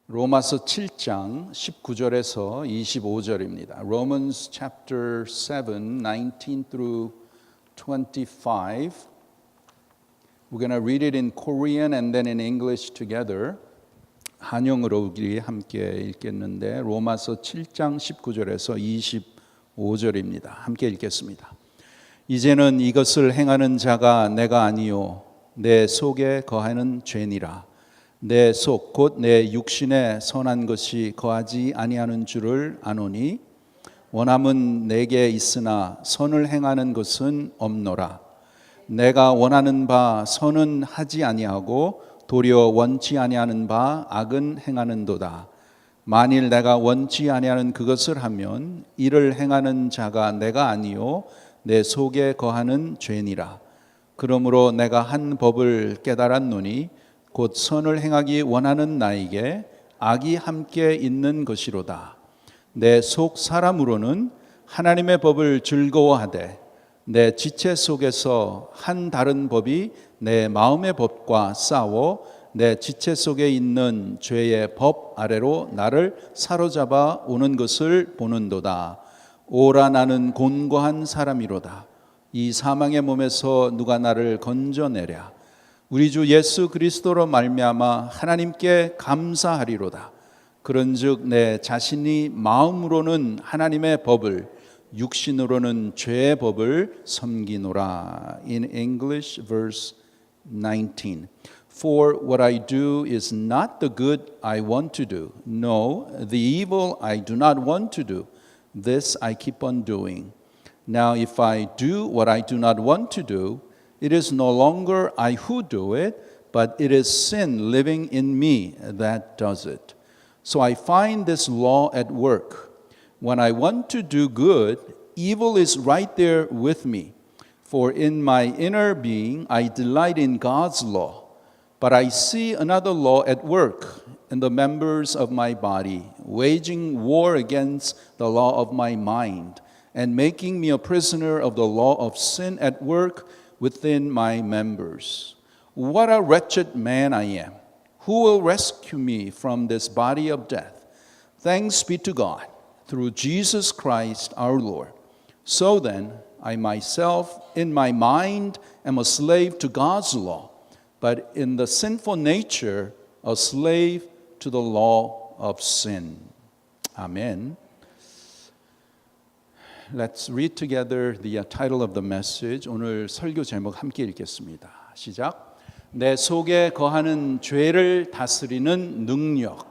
로마서 7장 19절에서 25절입니다. Romans chapter 7, 19 through 25. We're going to read it in Korean and then in English together. 한영으로 우리 함께 읽겠는데 로마서 7장 19절에서 25절입니다. 함께 읽겠습니다. 이제는 이것을 행하는 자가 내가 아니요 내 속에 거하는 죄니라. 내 속 곧 내 육신에 선한 것이 거하지 아니하는 줄을 아노니 원함은 내게 있으나 선을 행하는 것은 없노라. 내가 원하는 바 선은 하지 아니하고 도리어 원치 아니하는 바 악은 행하는도다. 만일 내가 원치 아니하는 그것을 하면 이를 행하는 자가 내가 아니요 내 속에 거하는 죄니라. 그러므로 내가 한 법을 깨달았노니 곧 선을 행하기 원하는 나에게 악이 함께 있는 것이로다. 내 속 사람으로는 하나님의 법을 즐거워하되 내 지체 속에서 한 다른 법이 내 마음의 법과 싸워 내 지체 속에 있는 죄의 법 아래로 나를 사로잡아 오는 것을 보는도다. 오라 나는 곤고한 사람이로다. 이 사망의 몸에서 누가 나를 건져내랴. 우리 주 예수 그리스도로 말미암아 하나님께 감사하리로다. 그런즉 내 자신이 마음으로는 하나님의 법을 육신으로는 죄의 법을 섬기노라. In English verse 19. For what I do is not the good I want to do. No, the evil I do not want to do. This I keep on doing. Now if I do what I do not want to do, it is no longer I who do it, but it is sin living in me that does it. So I find this law at work. When I want to do good, evil is right there with me. For in my inner being, I delight in God's law. But I see another law at work in the members of my body, waging war against the law of my mind, and making me a prisoner of the law of sin at work within my members. What a wretched man I am. Who will rescue me from this body of death? Thanks be to God, through Jesus Christ our Lord. So then, I myself, in my mind, am a slave to God's law, but in the sinful nature, a slave to the law of sin. Amen. Let's read together the title of the message. 오늘 설교 제목 함께 읽겠습니다. 시작. 내 속에 거하는 죄를 다스리는 능력.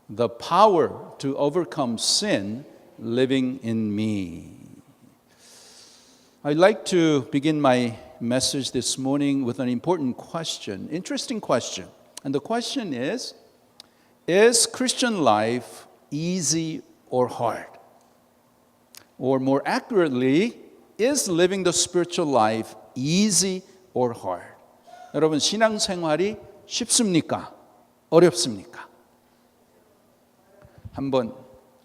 The power to overcome sin living in me. I'd like to begin my message this morning with an important question, interesting question. And the question is Christian life easy or hard? Or more accurately, is living the spiritual life easy or hard? 여러분, 신앙생활이 쉽습니까? 어렵습니까? 한번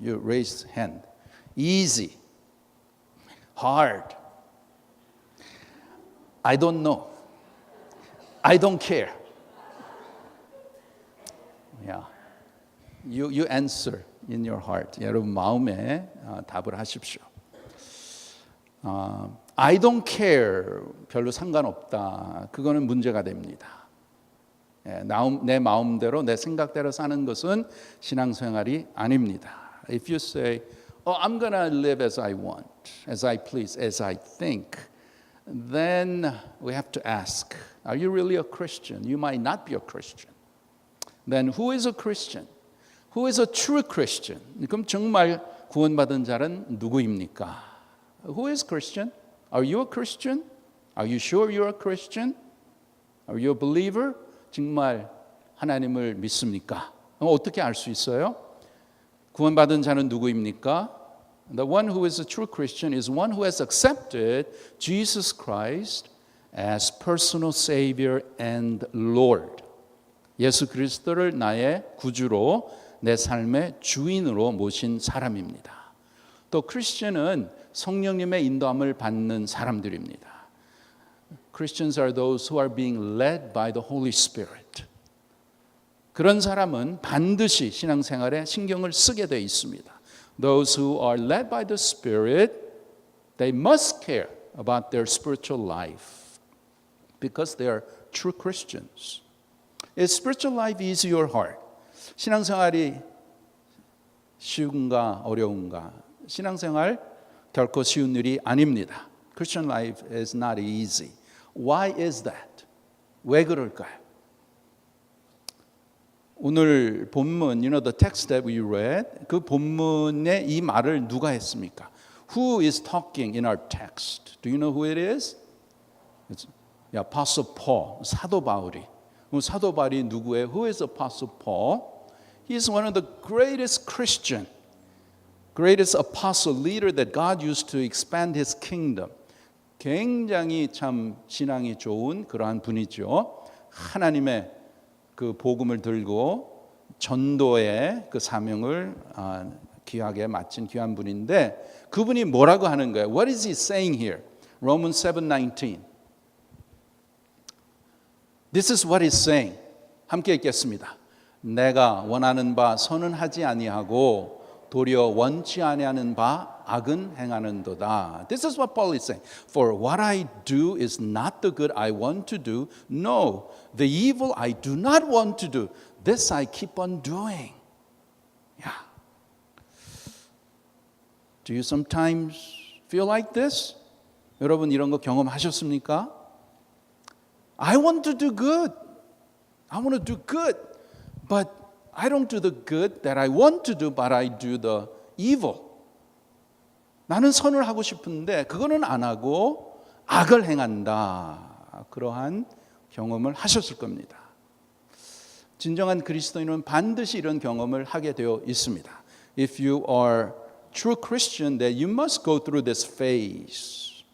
you raise hand. Easy. Hard. I don't know. I don't care. Yeah. You answer in your heart. 여러분 마음에 답을 하십시오. I don't care. 별로 상관없다. 그거는 문제가 됩니다. 내 마음대로 내 생각대로 사는 것은 신앙생활이 아닙니다. If you say, I'm gonna live as I want, as I please, as I think, then we have to ask, are you really a Christian? You might not be a Christian. Then who is a Christian? Who is a true Christian? 그럼 정말 구원받은 자는 누구입니까? Who is Christian? Are you a Christian? Are you sure you're a Christian? Are you a believer? 정말 하나님을 믿습니까? 어떻게 알 수 있어요? 구원받은 자는 누구입니까? The one who is a true Christian is one who has accepted Jesus Christ as personal Savior and Lord. 예수 그리스도를 나의 구주로 내 삶의 주인으로 모신 사람입니다. 또 크리스천은 성령님의 인도함을 받는 사람들입니다. Christians are those who are being led by the Holy Spirit. 그런 사람은 반드시 신앙생활에 신경을 쓰게 되어 있습니다. Those who are led by the Spirit, they must care about their spiritual life because they are true Christians. Is spiritual life easy or hard? 신앙생활이 쉬운가 어려운가? 신앙생활 결코 쉬운 일이 아닙니다. Christian life is not easy. Why is that? 왜 그럴까요? 오늘 본문, the text that we read, 그 본문에 이 말을 누가 했습니까? Who is talking in our text? Do you know who it is? It's Apostle Paul, 사도 바울이. 사도 바울이 누구예요? Who is Apostle Paul? He is one of the greatest Christian, greatest apostle leader that God used to expand His kingdom. 굉장히 참 신앙이 좋은 그러한 분이죠. 하나님의 그 복음을 들고 전도의 그 사명을 귀하게 마친 귀한 분인데 그분이 뭐라고 하는 거예요? What is he saying here? Romans 7:19. This is what he's saying. 함께 읽겠습니다. 내가 원하는 바 선은 하지 아니하고 도리어 원치 아니하는 바 악은 행하는도다. This is what Paul is saying. For what I do is not the good I want to do. No, the evil I do not want to do. This I keep on doing. Yeah. Do you sometimes feel like this? 여러분 이런 거 경험하셨습니까? I want to do good. I want to do good. But I don't do the good that I want to do, but I do the evil. 나는 선을 하고 싶은데 그거는 안 하고 악을 행한다. 그러한 경험을 하셨을 겁니다. 진정한 그리스도인은 반드시 이런 경험을 하게 되어 있습니다. If you are true Christian, that you must go through this phase,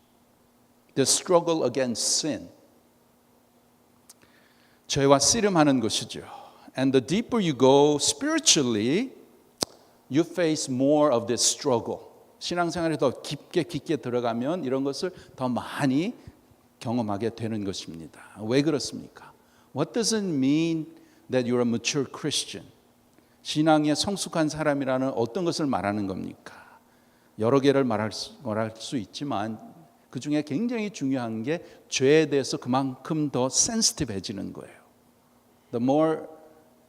the struggle against sin. 죄와 씨름하는 것이죠. And the deeper you go spiritually, you face more of this struggle. 신앙생활에 더 깊게 들어가면 이런 것을 더 많이 경험하게 되는 것입니다. 왜 그렇습니까? What does it mean that you're a mature Christian? 신앙에 성숙한 사람이라는 어떤 것을 말하는 겁니까? 여러 개를 말할 수 있지만 그 중에 굉장히 중요한 게 죄에 대해서 그만큼 더 센시티브해지는 거예요. The more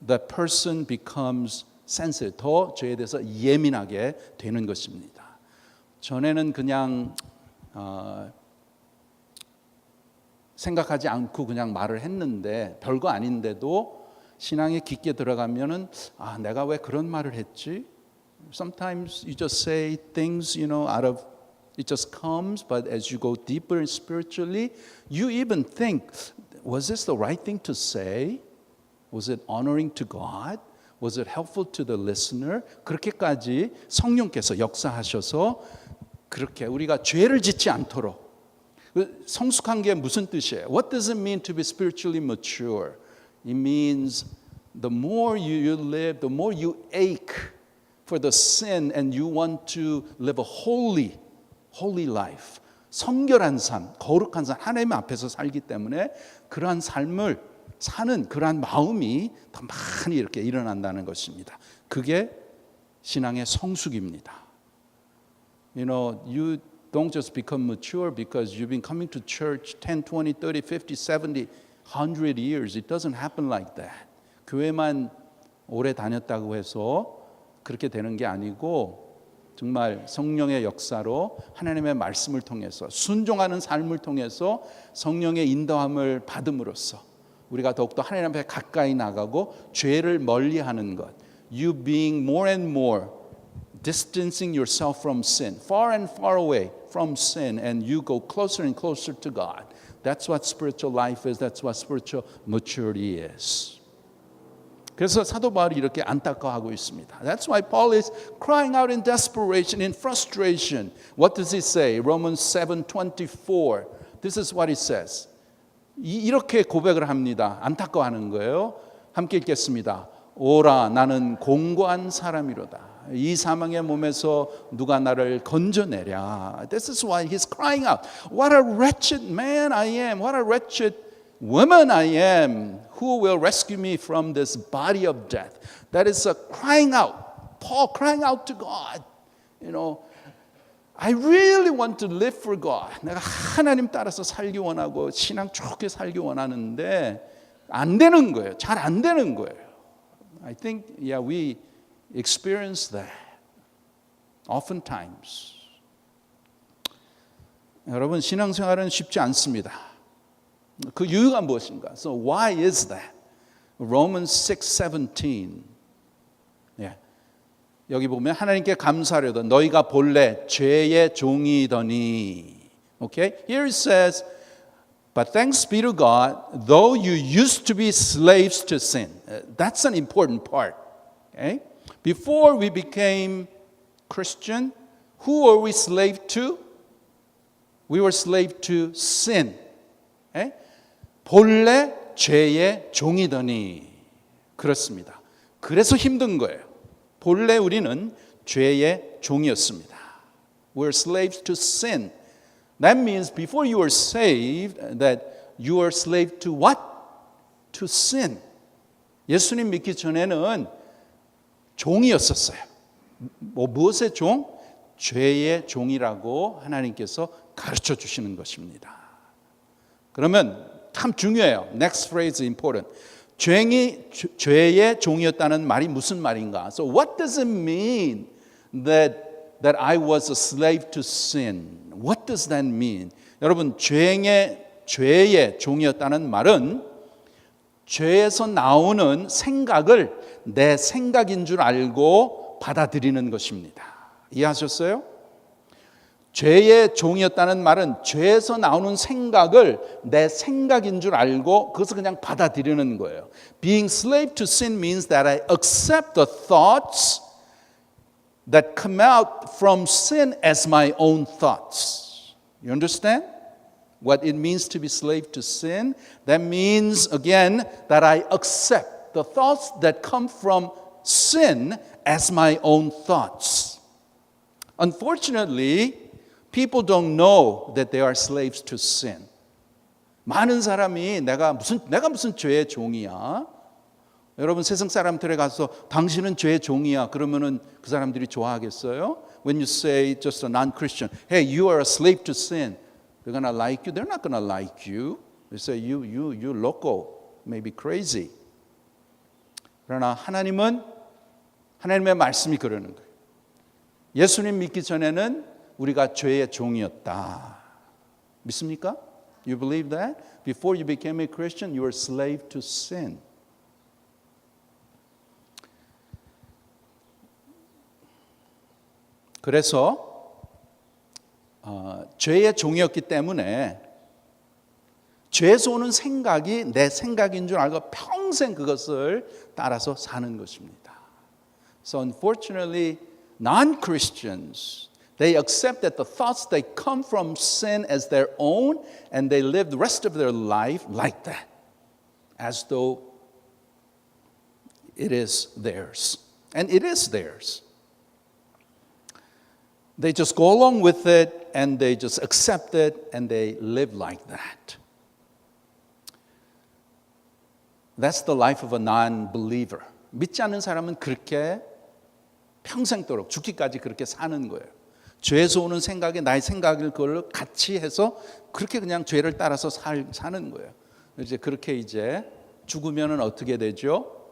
the person becomes sensitive, 더 죄에 대해서 예민하게 되는 것입니다. 전에는 그냥 생각하지 않고 그냥 말을 했는데 별거 아닌데도 신앙에 깊게 들어가면은 내가 왜 그런 말을 했지? Sometimes you just say things, out of it just comes, but as you go deeper spiritually, you even think, was this the right thing to say? Was it honoring to God? Was it helpful to the listener? 그렇게까지 성령께서 역사하셔서 그렇게 우리가 죄를 짓지 않도록. 성숙한 게 무슨 뜻이에요? What does it mean to be spiritually mature? It means the more you live, the more you ache for the sin and you want to live a holy life. 성결한 삶, 거룩한 삶, 하나님 앞에서 살기 때문에 그러한 삶을 사는 그러한 마음이 더 많이 이렇게 일어난다는 것입니다. 그게 신앙의 성숙입니다. You don't just become mature because you've been coming to church 10, 20, 30, 50, 70, 100 years. It doesn't happen like that. 교회만 오래 다녔다고 해서 그렇게 되는 게 아니고 정말 성령의 역사로 하나님의 말씀을 통해서 순종하는 삶을 통해서 성령의 인도함을 받음으로써 우리가 더욱더 하나님 앞에 가까이 나가고 죄를 멀리하는 것. You being more and more distancing yourself from sin, far and far away from sin, and you go closer and closer to God. That's what spiritual life is. That's what spiritual maturity is. 그래서 사도 바울이 이렇게 안타까워하고 있습니다. That's why Paul is crying out in desperation, in frustration. What does he say? Romans 7:24. This is what he says. 이렇게 고백을 합니다. 안타까워하는 거예요. 함께 읽겠습니다. 오라 나는 공고한 사람이로다. 이 사망의 몸에서 누가 나를 건져내랴. This is why he's crying out. What a wretched man I am. What a wretched woman I am. who will rescue me from this body of death? That is a crying out. Paul crying out to God. I really want to live for God. 내가 하나님 따라서 살기 원하고 신앙 좋게 살기 원하는데 안 되는 거예요. 잘 안 되는 거예요. I think, we experience that oftentimes. 여러분, 신앙생활은 쉽지 않습니다. 그 이유가 무엇인가? So why is that? Romans 6:17. 여기 보면 하나님께 감사하려다 너희가 본래 죄의 종이더니. Okay? Here it says, but thanks be to God, though you used to be slaves to sin. That's an important part. Okay? Before we became Christian, who were we slave to? We were slave to sin. Okay? 본래 죄의 종이더니. 그렇습니다. 그래서 힘든 거예요. 본래 우리는 죄의 종이었습니다. We're slaves to sin. That means before you were saved, that you were slave to what? To sin. 예수님 믿기 전에는 종이었었어요. 무엇의 종? 죄의 종이라고 하나님께서 가르쳐 주시는 것입니다. 그러면 참 중요해요. Next phrase is important. 죄의 종이었다는 말이 무슨 말인가? So what does it mean that I was a slave to sin? What does that mean? 여러분, 죄의 종이었다는 말은 죄에서 나오는 생각을 내 생각인 줄 알고 받아들이는 것입니다. 이해하셨어요? 죄의 종이었다는 말은 죄에서 나오는 생각을 내 생각인 줄 알고 그것을 그냥 받아들이는 거예요. Being slave to sin means that I accept the thoughts that come out from sin as my own thoughts. You understand what it means to be slave to sin? That means, again, that I accept the thoughts that come from sin as my own thoughts. Unfortunately, people don't know that they are slaves to sin. 많은 사람이 내가 무슨 죄의 종이야? 여러분, 세상 사람들에 가서 당신은 죄의 종이야. 그러면은 그 사람들이 좋아하겠어요? When you say just a non-Christian, hey, you are a slave to sin. They're gonna like you? They're not gonna like you. They say you loco, maybe crazy. 그러나 하나님의 말씀이 그러는 거예요. 예수님 믿기 전에는 우리가 죄의 종이었다. 믿습니까? You believe that? Before you became a Christian, you were a slave to sin. 그래서 죄의 종이었기 때문에 죄에서 오는 생각이 내 생각인 줄 알고 평생 그것을 따라서 사는 것입니다. So unfortunately, non-Christians, they accept that the thoughts they come from sin as their own, and they live the rest of their life like that, as though it is theirs. And it is theirs. They just go along with it, and they just accept it, and they live like that. That's the life of a non-believer. 믿지 않는 사람은 그렇게 평생도록 죽기까지 그렇게 사는 거예요. 죄에서 오는 생각에 나의 생각을 그걸 같이 해서 그렇게 그냥 죄를 따라서 사는 거예요. 이제 그렇게 이제 죽으면은 어떻게 되죠?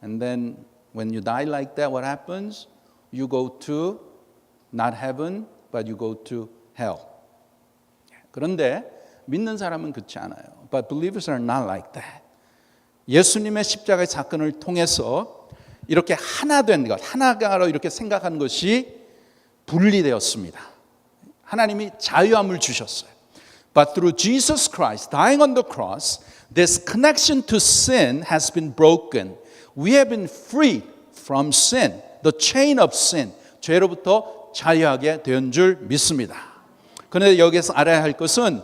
And then when you die like that, what happens? You go to not heaven, but you go to hell. 그런데 믿는 사람은 그렇지 않아요. But believers are not like that. 예수님의 십자가의 사건을 통해서 이렇게 하나 된 것, 하나가로 이렇게 생각하는 것이 분리되었습니다. 하나님이 자유함을 주셨어요. But through Jesus Christ dying on the cross, this connection to sin has been broken. We have been freed from sin, the chain of sin. 죄로부터 자유하게 된 줄 믿습니다. 그런데 여기서 알아야 할 것은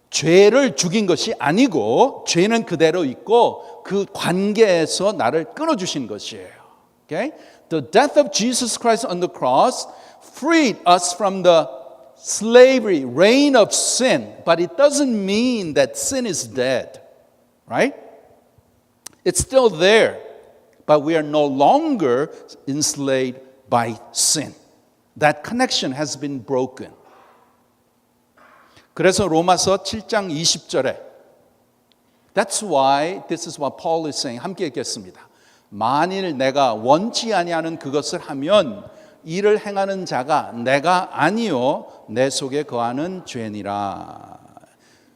죄를 죽인 것이 아니고 죄는 그대로 있고 그 관계에서 나를 끊어주신 것이에요. Okay? The death of Jesus Christ on the cross freed us from the slavery, reign of sin, but it doesn't mean that sin is dead, right? It's still there, but we are no longer enslaved by sin. That connection has been broken. 그래서 로마서 7장 20절에 That's why this is what Paul is saying. 함께 읽겠습니다. 만일 내가 원치 아니하는 그것을 하면 이를 행하는 자가 내가 아니요 내 속에 거하는 죄니라.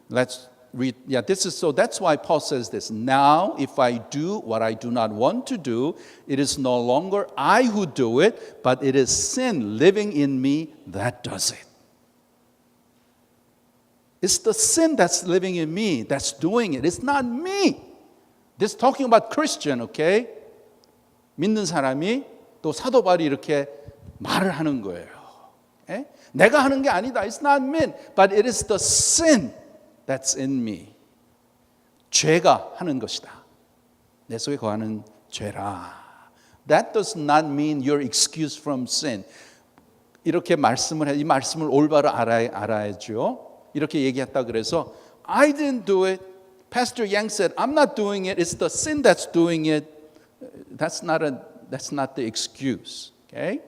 Let's read. Yeah, this is so. That's why Paul says this. Now, if I do what I do not want to do, it is no longer I who do it, but it is sin living in me that does it. It's the sin that's living in me that's doing it. It's not me. This is talking about Christian, okay? 믿는 사람이 또 사도 바울이 이렇게 말을 하는 거예요. Okay? 내가 하는 게 아니다. It's not me, but it is the sin that's in me. 죄가 하는 것이다. 내 속에 거하는 죄라. That does not mean you're excused from sin. 이렇게 말씀을 해. 이 말씀을 올바로 알아야죠. 이렇게 얘기했다 그래서 I didn't do it. Pastor Yang said I'm not doing it. It's the sin that's doing it. That's not the excuse. Okay?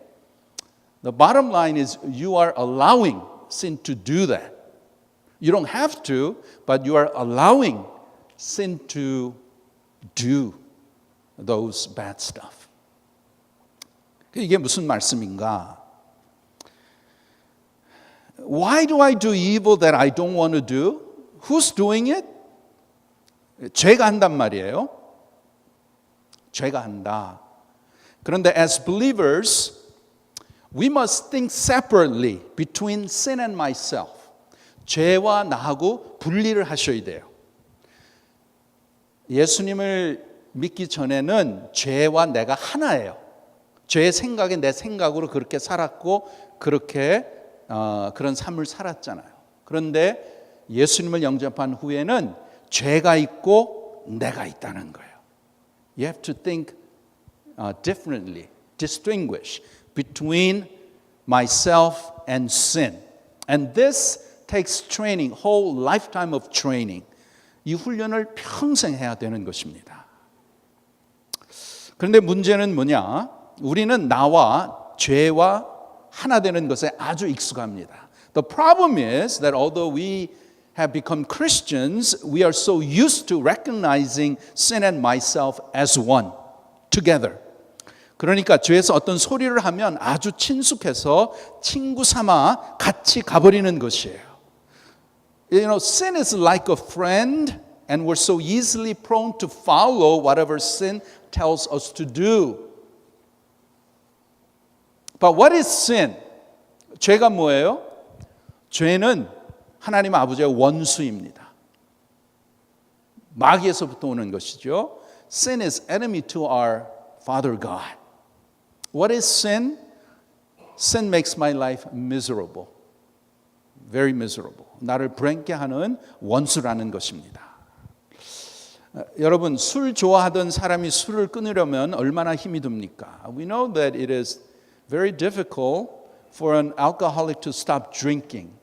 The bottom line is you are allowing sin to do that. You don't have to, but you are allowing sin to do those bad stuff. 이게 무슨 말씀인가? Why do I do evil that I don't want to do? Who's doing it? 죄가 한단 말이에요. 죄가 한다. 그런데 as believers, we must think separately between sin and myself. 죄와 나하고 분리를 하셔야 돼요. 예수님을 믿기 전에는 죄와 내가 하나예요. 죄의 생각에 내 생각으로 그렇게 살았고 그렇게 그런 삶을 살았잖아요. 그런데 예수님을 영접한 후에는 죄가 있고 내가 있다는 거예요. You have to think differently, distinguish between myself and sin. And this takes training, whole lifetime of training. 이 훈련을 평생 해야 되는 것입니다. 그런데 문제는 뭐냐? 우리는 나와 죄와 하나 되는 것에 아주 익숙합니다. The problem is that although we have become Christians, we are so used to recognizing sin and myself as one, together. 그러니까 죄에서 어떤 소리를 하면 아주 친숙해서 친구 삼아 같이 가버리는 것이에요. You know, sin is like a friend, and we're so easily prone to follow whatever sin tells us to do. But what is sin? 죄가 뭐예요? 죄는 하나님 아버지의 원수입니다. 마귀에서부터 오는 것이죠. Sin is enemy to our Father God. What is sin? Sin makes my life miserable. Very miserable. 나를 불행케 하는 원수라는 것입니다. 여러분, 술 좋아하던 사람이 술을 끊으려면 얼마나 힘이 듭니까? We know that it is very difficult for an alcoholic to stop drinking.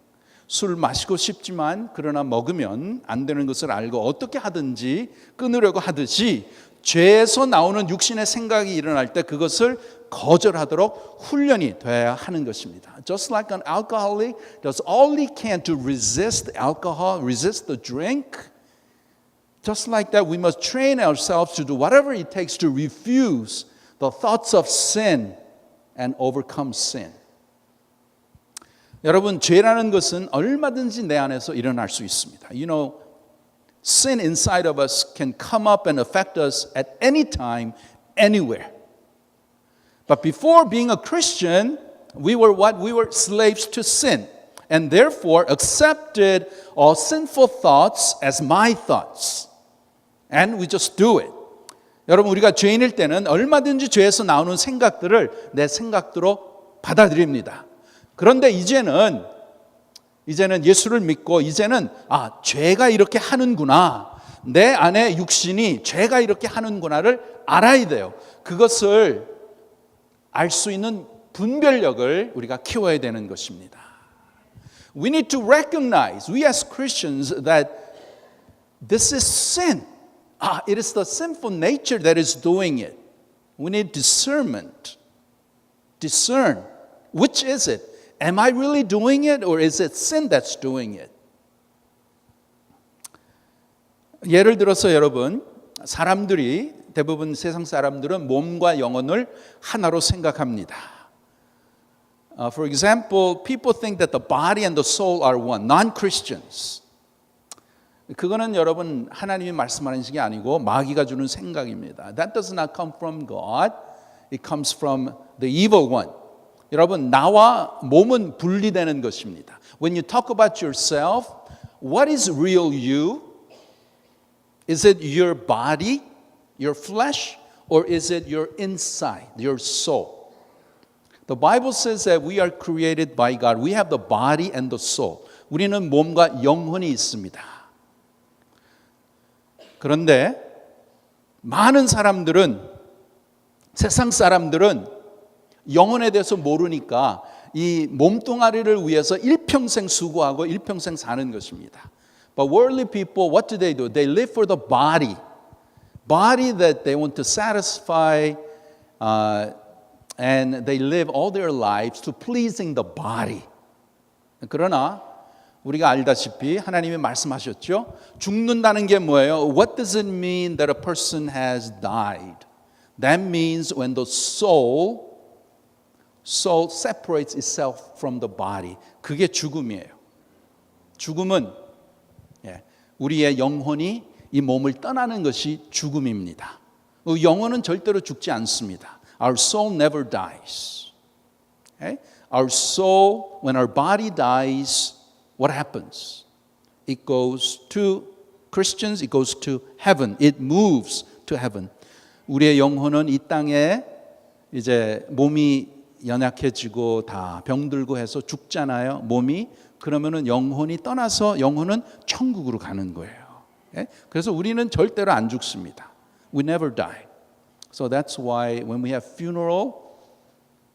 술 마시고 싶지만 그러나 먹으면 안 되는 것을 알고 어떻게 하든지 끊으려고 하듯이 죄에서 나오는 육신의 생각이 일어날 때 그것을 거절하도록 훈련이 돼야 하는 것입니다. Just like an alcoholic does all he can to resist alcohol, resist the drink, just like that we must train ourselves to do whatever it takes to refuse the thoughts of sin and overcome sin. 여러분, 죄라는 것은 얼마든지 내 안에서 일어날 수 있습니다. You know, sin inside of us can come up and affect us at any time, anywhere. But before being a Christian, we were what? We were slaves to sin, and therefore accepted all sinful thoughts as my thoughts. And we just do it. 여러분, 우리가 죄인일 때는 얼마든지 죄에서 나오는 생각들을 내 생각대로 받아들입니다. 그런데 이제는 예수를 믿고 이제는 죄가 이렇게 하는구나. 내 안에 육신이 죄가 이렇게 하는구나를 알아야 돼요. 그것을 알 수 있는 분별력을 우리가 키워야 되는 것입니다. We need to recognize, we as Christians, that this is sin. it is the sinful nature that is doing it. We need discernment. Discern. Which is it? Am I really doing it or is it sin that's doing it? 예를 들어서 여러분, 사람들이 대부분 세상 사람들은 몸과 영혼을 하나로 생각합니다. For example, people think that the body and the soul are one. Non-Christians. 그거는 여러분 하나님이 말씀하는 게 아니고 마귀가 주는 생각입니다. That does not come from God. It comes from the evil one. 여러분 나와 몸은 분리되는 것입니다. When you talk about yourself, what is real you? Is it your body, your flesh, or is it your inside, your soul? The Bible says that we are created by God. We have the body and the soul. 우리는 몸과 영혼이 있습니다. 그런데 많은 사람들은 세상 사람들은 영혼에 대해서 모르니까 이 몸뚱아리를 위해서 일평생 수고하고 일평생 사는 것입니다. But worldly people, what do? They live for the body that they want to satisfy, and they live all their lives to pleasing the body. 그러나 우리가 알다시피 하나님이 말씀하셨죠. 죽는다는 게 뭐예요? What does it mean that a person has died? That means when the soul separates itself from the body. 그게 죽음이에요. 죽음은 우리의 영혼이 이 몸을 떠나는 것이 죽음입니다. 영혼은 절대로 죽지 않습니다. Our soul never dies. Okay? Our soul, when our body dies, what happens? It goes to Christians, it goes to heaven. It moves to heaven. 우리의 영혼은 이 땅에 이제 몸이 연약해지고 다 병들고 해서 죽잖아요. 몸이. 그러면은 영혼이 떠나서 영혼은 천국으로 가는 거예요. 그래서 우리는 절대로 안 죽습니다. We never die. So that's why when we have funeral,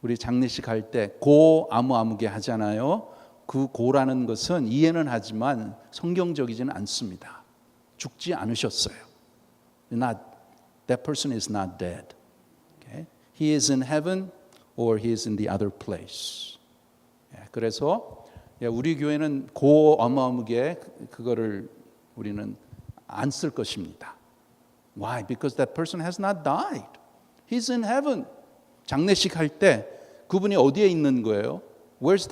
우리 장례식 할 때 고 아무개 하잖아요. 그 고라는 것은 이해는 하지만 성경적이지는 않습니다. 죽지 않으셨어요. That person is not dead. Okay? He is in heaven or he is in the other place. 그래서 우리 교회는 고 어마어마하게 그거를 우리는 안 쓸 것입니다. Why? Because that person has not died. He's in heaven. 장례식 할 때 그분이 어디에 있는 거예요? Where's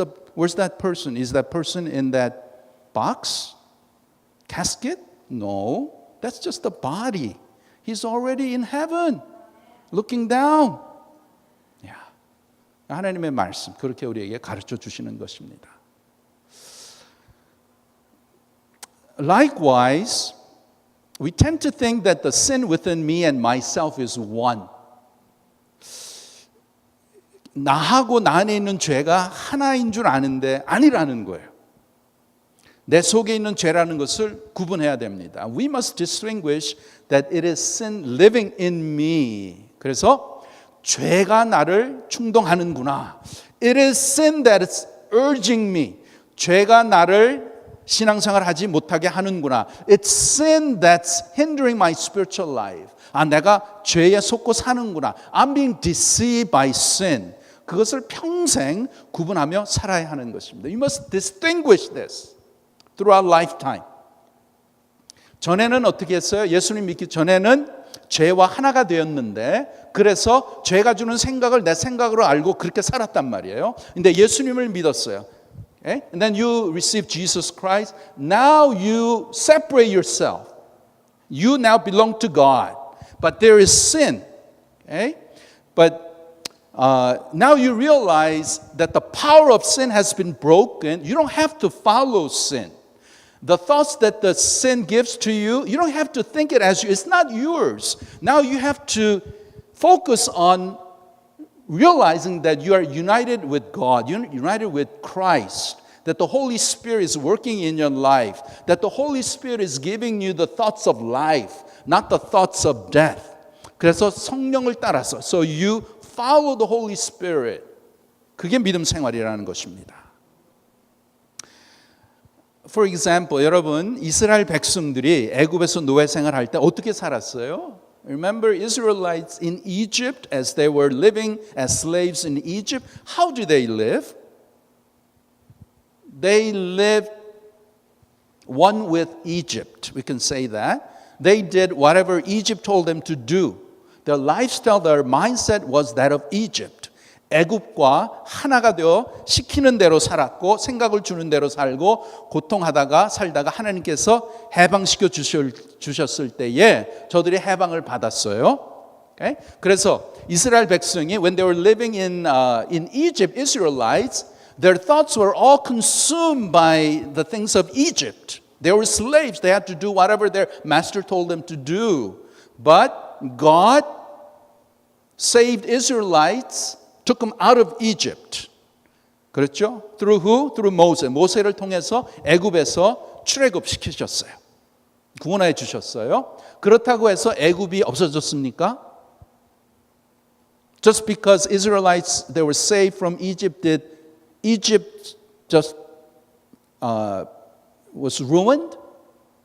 that person? Is that person in that box? Casket? No. That's just the body. He's already in heaven. Looking down. 하나님의 말씀 그렇게 우리에게 가르쳐 주시는 것입니다. Likewise, we tend to think that the sin within me and myself is one. 나하고 나 안에 있는 죄가 하나인 줄 아는데 아니라는 거예요. 내 속에 있는 죄라는 것을 구분해야 됩니다. We must distinguish that it is sin living in me. 그래서 죄가 나를 충동하는구나. It is sin that is urging me. 죄가 나를 신앙생활 하지 못하게 하는구나. It's sin that's hindering my spiritual life. 내가 죄에 속고 사는구나. I'm being deceived by sin. 그것을 평생 구분하며 살아야 하는 것입니다. You must distinguish this throughout lifetime. 전에는 어떻게 했어요? 예수님 믿기 전에는 죄와 하나가 되었는데 그래서 죄가 주는 생각을 내 생각으로 알고 그렇게 살았단 말이에요. 근데 예수님을 믿었어요. Okay? And then you receive Jesus Christ. Now you separate yourself. You now belong to God. But there is sin. Okay? But now you realize that the power of sin has been broken. You don't have to follow sin. The thoughts that the sin gives to you, you don't have to think it as you. It's not yours. Now you have to focus on realizing that you are united with God, you're united with Christ, that the Holy Spirit is working in your life, that the Holy Spirit is giving you the thoughts of life, not the thoughts of death. 그래서 성령을 따라서, so you follow the Holy Spirit. 그게 믿음 생활이라는 것입니다. For example, 여러분 이스라엘 백성들이 애굽에서 노예 생활할 때 어떻게 살았어요? Remember Israelites in Egypt as they were living as slaves in Egypt. How do they live? They lived one with Egypt. We can say that. They did whatever Egypt told them to do. Their lifestyle, their mindset was that of Egypt. 애굽과 하나가 되어 시키는 대로 살았고 생각을 주는 대로 살고 고통하다가 살다가 하나님께서 해방시켜 주셨을 때에 저들이 해방을 받았어요. Okay? 그래서 이스라엘 백성이 when they were living in Egypt, Israelites, their thoughts were all consumed by the things of Egypt. They were slaves. They had to do whatever their master told them to do. But God saved Israelites, took them out of Egypt. 그렇죠? Through who? Through Moses. 모세를 통해서 애굽에서 출애굽시키셨어요. 구원해 주셨어요. 그렇다고 해서 애굽이 없어졌습니까? Just because Israelites they were saved from Egypt, did Egypt just was ruined?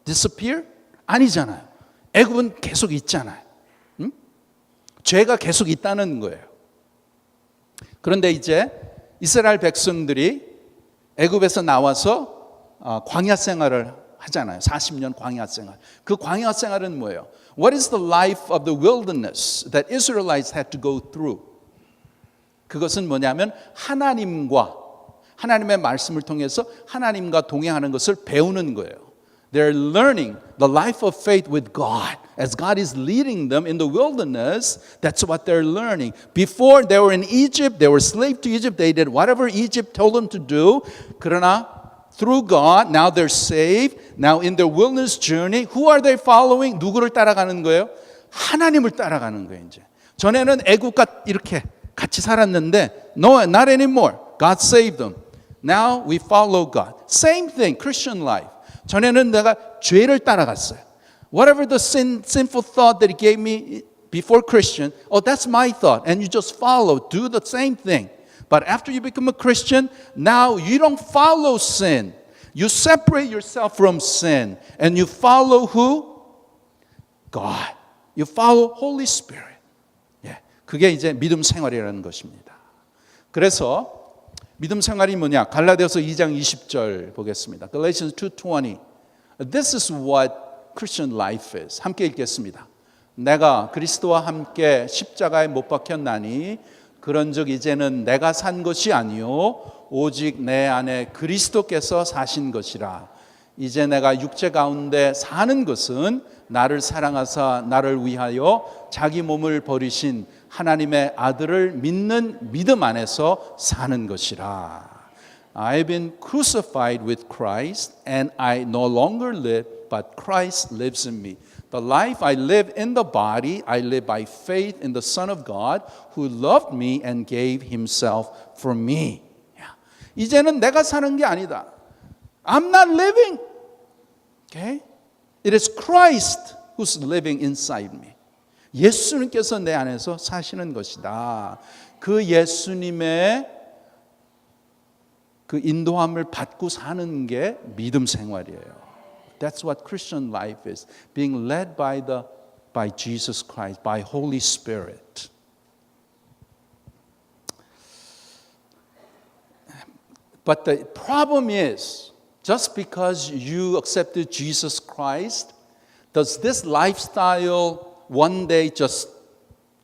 Disappear? 아니잖아요. 애굽은 계속 있잖아요. 응? 죄가 계속 있다는 거예요. 그런데 이제 이스라엘 백성들이 애굽에서 나와서 광야 생활을 하잖아요. 40년 광야 생활. 그 광야 생활은 뭐예요? What is the life of the wilderness that Israelites had to go through? 그것은 뭐냐면 하나님의 말씀을 통해서 하나님과 동행하는 것을 배우는 거예요. They're learning the life of faith with God. As God is leading them in the wilderness, that's what they're learning. Before they were in Egypt, they were slave to Egypt. They did whatever Egypt told them to do. 그러나 through God, now they're saved. Now in their wilderness journey, who are they following? 누구를 따라가는 거예요? 하나님을 따라가는 거예요, 이제. 전에는 애국과 이렇게 같이 살았는데 no, not anymore. God saved them. Now we follow God. Same thing, Christian life. 전에는 내가 죄를 따라갔어요. Whatever the sinful thought that He gave me before Christian, oh, that's my thought. And you just follow, do the same thing. But after you become a Christian, now you don't follow sin. You separate yourself from sin. And you follow who? God. You follow Holy Spirit. 예, 그게 이제 믿음 생활이라는 것입니다. 그래서 믿음 생활이 뭐냐? 갈라디아서 2장 20절 보겠습니다. Galatians 2:20. This is what Christian life is. 함께 읽겠습니다. 내가 그리스도와 함께 십자가에 못 박혔나니 그런즉 이제는 내가 산 것이 아니요 오직 내 안에 그리스도께서 사신 것이라. 이제 내가 육체 가운데 사는 것은 나를 사랑하사 나를 위하여 자기 몸을 버리신 하나님의 아들을 믿는 믿음 안에서 사는 것이라. I've been crucified with Christ and I no longer live but Christ lives in me. The life I live in the body, I live by faith in the Son of God who loved me and gave himself for me. 이제는 내가 사는 게 아니다. I'm not living. Okay? It is Christ who's living inside me. 예수님께서 내 안에서 사시는 것이다. 그 예수님의 그 인도함을 받고 사는 게 믿음 생활이에요. That's what Christian life is. Being led by Jesus Christ, by Holy Spirit. But the problem is, just because you accepted Jesus Christ, does this lifestyle one day just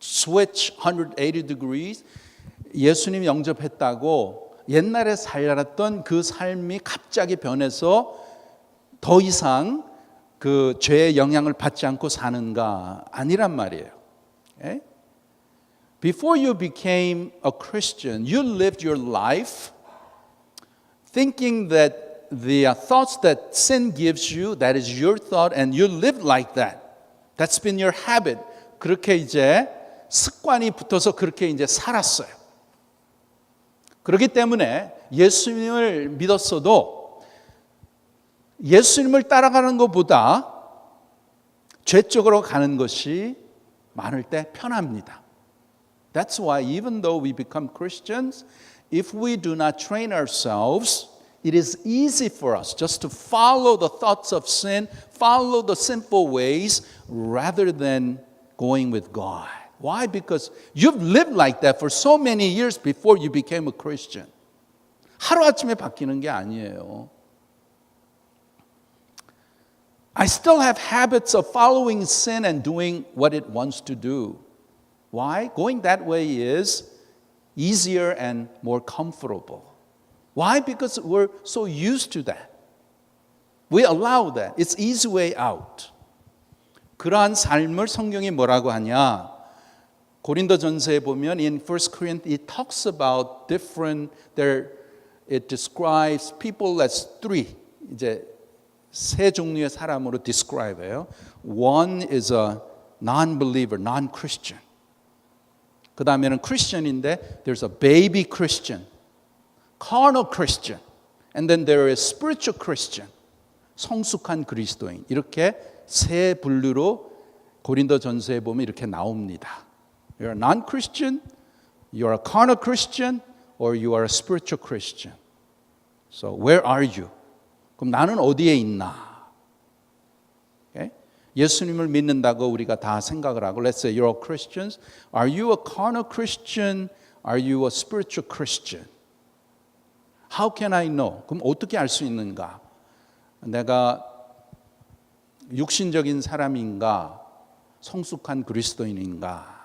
switch 180 degrees? 예수님 영접했다고 옛날에 살았던 그 삶이 갑자기 변해서 더 이상 그 죄의 영향을 받지 않고 사는가? 아니란 말이에요. Okay? Before you became a Christian, you lived your life thinking that the thoughts that sin gives you, that is your thought, and you live like that. That's been your habit. 그렇게 이제 습관이 붙어서 그렇게 이제 살았어요. 그렇기 때문에 예수님을 믿었어도 예수님을 따라가는 것보다 죄 쪽으로 가는 것이 많을 때 편합니다. That's why even though we become Christians, if we do not train ourselves it is easy for us just to follow the thoughts of sin, follow the sinful ways, rather than going with God. Why? Because you've lived like that for so many years before you became a Christian. 하루아침에 바뀌는 게 아니에요. I still have habits of following sin and doing what it wants to do. Why? Going that way is easier and more comfortable. Why? Because we're so used to that. We allow that. It's easy way out. 그러한 삶을 성경이 뭐라고 하냐? 고린도전서에 보면 in 1 Corinthians it talks about it describes people as three. 이제 세 종류의 사람으로 describe해요. One is a non-believer, non-Christian. 그 다음에는 Christian인데 there's a baby Christian, carnal Christian, and then there is spiritual Christian, 성숙한 그리스도인. 이렇게 세 분류로 고린도전서에 보면 이렇게 나옵니다. You're a non-Christian, you're a carnal Christian, or you are a spiritual Christian. So where are you? 그럼 나는 어디에 있나? Okay? 예수님을 믿는다고 우리가 다 생각을 하고 let's say you're all Christians. Are you a carnal Christian? Are you a spiritual Christian? How can I know? 그럼 어떻게 알 수 있는가? 내가 육신적인 사람인가? 성숙한 그리스도인인가?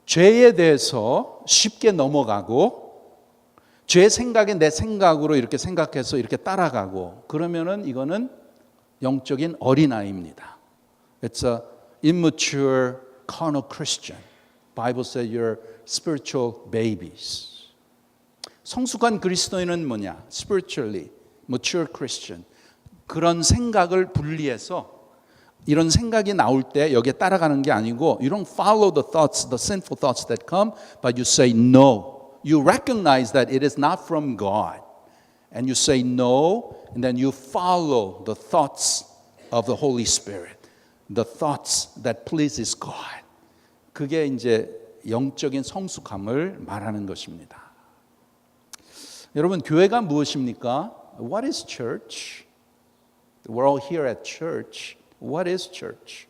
죄에 대해서 쉽게 넘어가고 죄 생각에 내 생각으로 이렇게 생각해서 이렇게 따라가고 그러면은 이거는 영적인 어린아이입니다. It's a immature carnal Christian. Bible says you're spiritual babies. 성숙한 그리스도인은 뭐냐? Spiritually mature Christian. 그런 생각을 분리해서 이런 생각이 나올 때 여기에 따라가는 게 아니고 you don't follow the thoughts, the sinful thoughts that come, but you say no. You recognize that it is not from God. And you say no, and then you follow the thoughts of the Holy Spirit. The thoughts that pleases God. 그게 이제 영적인 성숙함을 말하는 것입니다. 여러분, 교회가 무엇입니까? What is church? We're all here at church. What is church?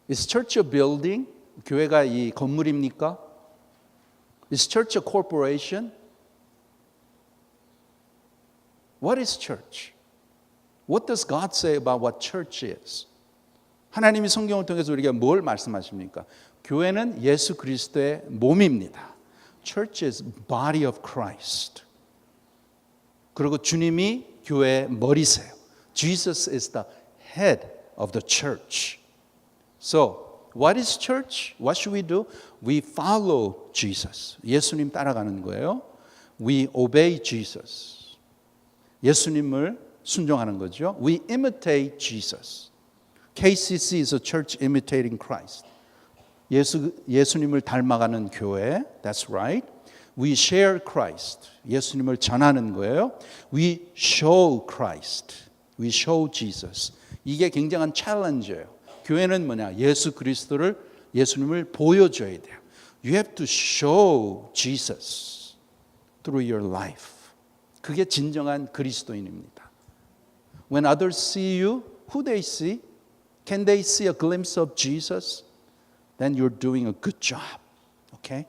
Is church a building? 교회가 이 건물입니까? Is church a corporation? What is church? What does God say about what church is? 하나님이 성경을 통해서 우리에게 뭘 말씀하십니까? 교회는 예수 그리스도의 몸입니다. Church is body of Christ. 그리고 주님이 교회의 머리세요. Jesus is the head of the church. So, what is church? What should we do? We follow Jesus. 예수님 따라가는 거예요. We obey Jesus. 예수님을 순종하는 거죠. We imitate Jesus. KCC is a church imitating Christ. 예수님을 닮아가는 교회. That's right. We share Christ. 예수님을 전하는 거예요. We show Christ. We show Jesus. 이게 굉장한 챌린지예요. 교회는 뭐냐? 예수님을 보여줘야 돼요. You have to show Jesus through your life. 그게 진정한 그리스도인입니다. When others see you, who they see? Can they see a glimpse of Jesus? Then you're doing a good job. Okay?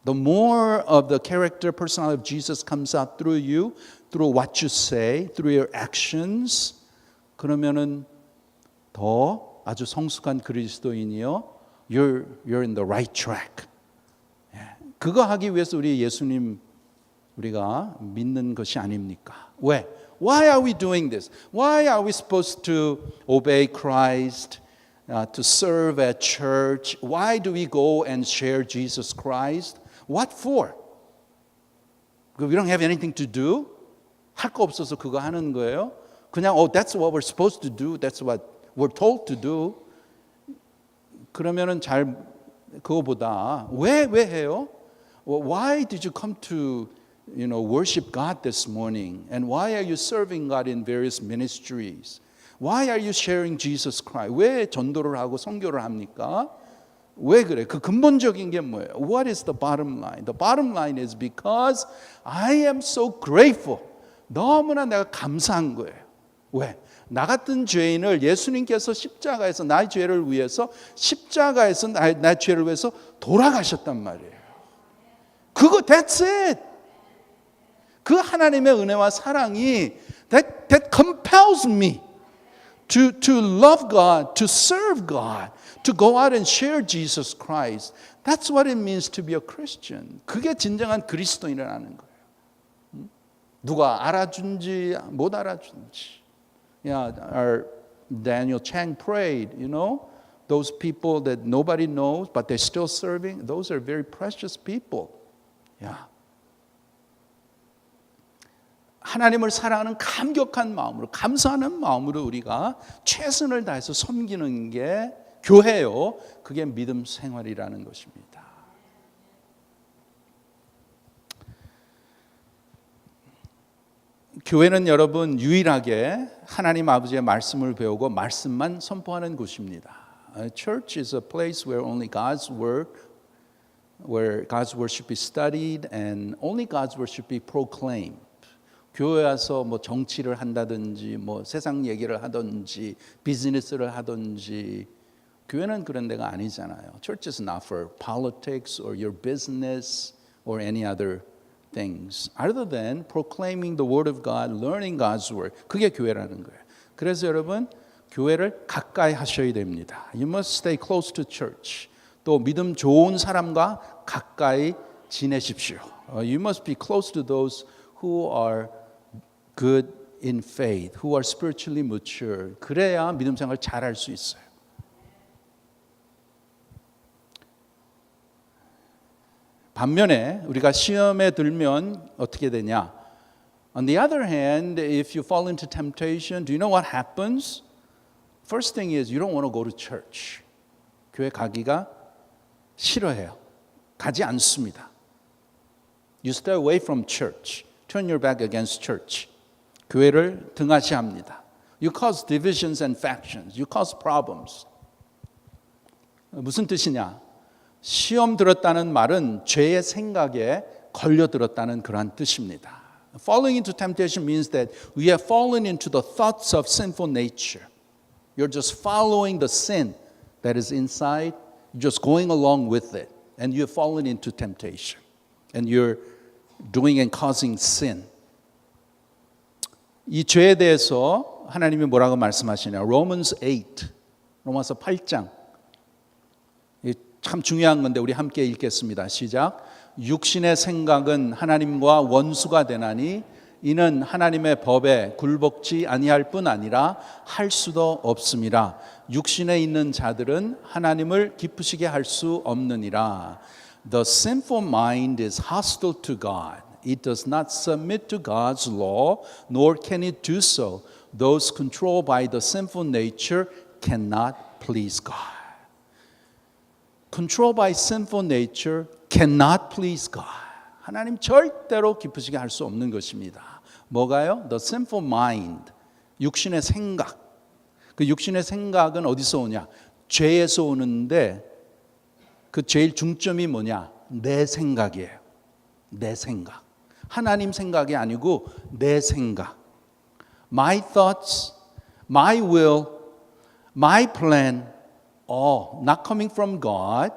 The more of the character, personality of Jesus comes out through you, through what you say, through your actions, 그러면은 더 아주 성숙한 그리스도인이요. You're in the right track. 그거 하기 위해서 우리가 믿는 것이 아닙니까? 왜? Why are we doing this? Why are we supposed to obey Christ, to serve at church? Why do we go and share Jesus Christ? What for? We don't have anything to do? 할 거 없어서 그거 하는 거예요? 그냥 that's what we're supposed to do. That's what we're told to do. 그러면은 그거보다 왜 해요? Well, why did you come to worship God this morning? And why are you serving God in various ministries? Why are you sharing Jesus Christ? 왜 전도를 하고 선교를 합니까? 왜 그래? 그 근본적인 게 뭐예요? What is the bottom line? The bottom line is because I am so grateful. 너무나 내가 감사한 거예요. 왜? 나 같은 죄인을 예수님께서 십자가에서 나의 죄를 위해서 십자가에서 나의 죄를 위해서 돌아가셨단 말이에요. 그거 that's it. 그 하나님의 은혜와 사랑이 that compels me to love God, to serve God, to go out and share Jesus Christ. That's what it means to be a Christian. 그게 진정한 그리스도인이라는 거예요. 누가 알아준지 못 알아준지. Yeah, our Daniel Chang prayed, you know, those people that nobody knows but they're still serving, those are very precious people. Yeah. 하나님을 사랑하는 감격한 마음으로, 감사하는 마음으로 우리가 최선을 다해서 섬기는 게 교회요. 그게 믿음 생활이라는 것입니다. 교회는 여러분 유일하게 하나님 아버지의 말씀을 배우고 말씀만 선포하는 곳입니다. Church is a place where only God's word, where God's word should be studied and only God's word should be proclaimed. 교회 와서 뭐 정치를 한다든지 뭐 세상 얘기를 하든지 비즈니스를 하든지 교회는 그런 데가 아니잖아요. Church is not for politics or your business or any other things other than proclaiming the word of God, learning God's word. 그게 교회라는 거예요. 그래서 여러분 교회를 가까이 하셔야 됩니다. You must stay close to church. 또 믿음 좋은 사람과 가까이 지내십시오. You must be close to those who are good in faith, who are spiritually mature. 그래야 믿음 생활 잘할 수 있어요. 반면에 우리가 시험에 들면 어떻게 되냐? On the other hand, if you fall into temptation, do you know what happens? First thing is you don't want to go to church. 교회 가기가 싫어해요. 가지 않습니다. You stay away from church. Turn your back against church. 교회를 등하시합니다. You cause divisions and factions. You cause problems. 무슨 뜻이냐? 시험 들었다는 말은 죄의 생각에 걸려들었다는 그러한 뜻입니다. Falling into temptation means that we have fallen into the thoughts of sinful nature. You're just following the sin that is inside. You're just going along with it. And you have fallen into temptation. And you're doing and causing sin. 이 죄에 대해서 하나님이 뭐라고 말씀하시냐? Romans 8, 로마서 8장. 참 중요한 건데 우리 함께 읽겠습니다. 시작. 육신의 생각은 하나님과 원수가 되나니 이는 하나님의 법에 굴복지 아니할 뿐 아니라 할 수도 없음이라. 육신에 있는 자들은 하나님을 기쁘시게 할 수 없느니라. The sinful mind is hostile to God. It does not submit to God's law, nor can it do so. Those controlled by the sinful nature cannot please God. Controlled by sinful nature cannot please God. 하나님 절대로 기쁘시게 할 수 없는 것입니다. 뭐가요? The sinful mind, 육신의 생각. 그 육신의 생각은 어디서 오냐? 죄에서 오는데 그 제일 중점이 뭐냐? 내 생각이에요. 내 생각. 하나님 생각이 아니고 내 생각. My thoughts, my will, my plan, all not coming from God.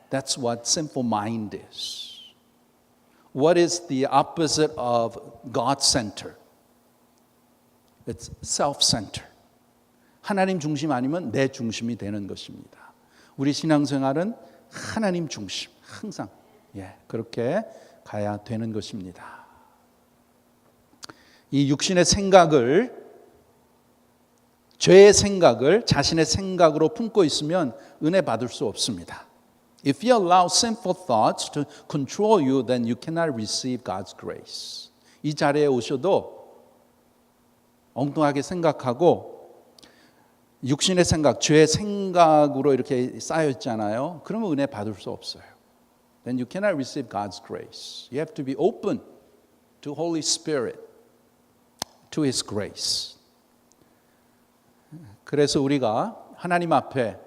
That's what sinful mind is. What is the opposite of God-centered? It's self-centered. 하나님 중심 아니면 내 중심이 되는 것입니다. 우리 신앙생활은 하나님 중심, 항상 그렇게 가야 되는 것입니다. 이 육신의 생각을, 죄의 생각을 자신의 생각으로 품고 있으면 은혜 받을 수 없습니다. If you allow sinful thoughts to control you, then you cannot receive God's grace. 이 자리에 오셔도 엉뚱하게 생각하고 육신의 생각, 죄의 생각으로 이렇게 쌓여 있잖아요. 그러면 은혜 받을 수 없어요. Then you cannot receive God's grace. You have to be open to Holy Spirit, to His grace. 그래서 우리가 하나님 앞에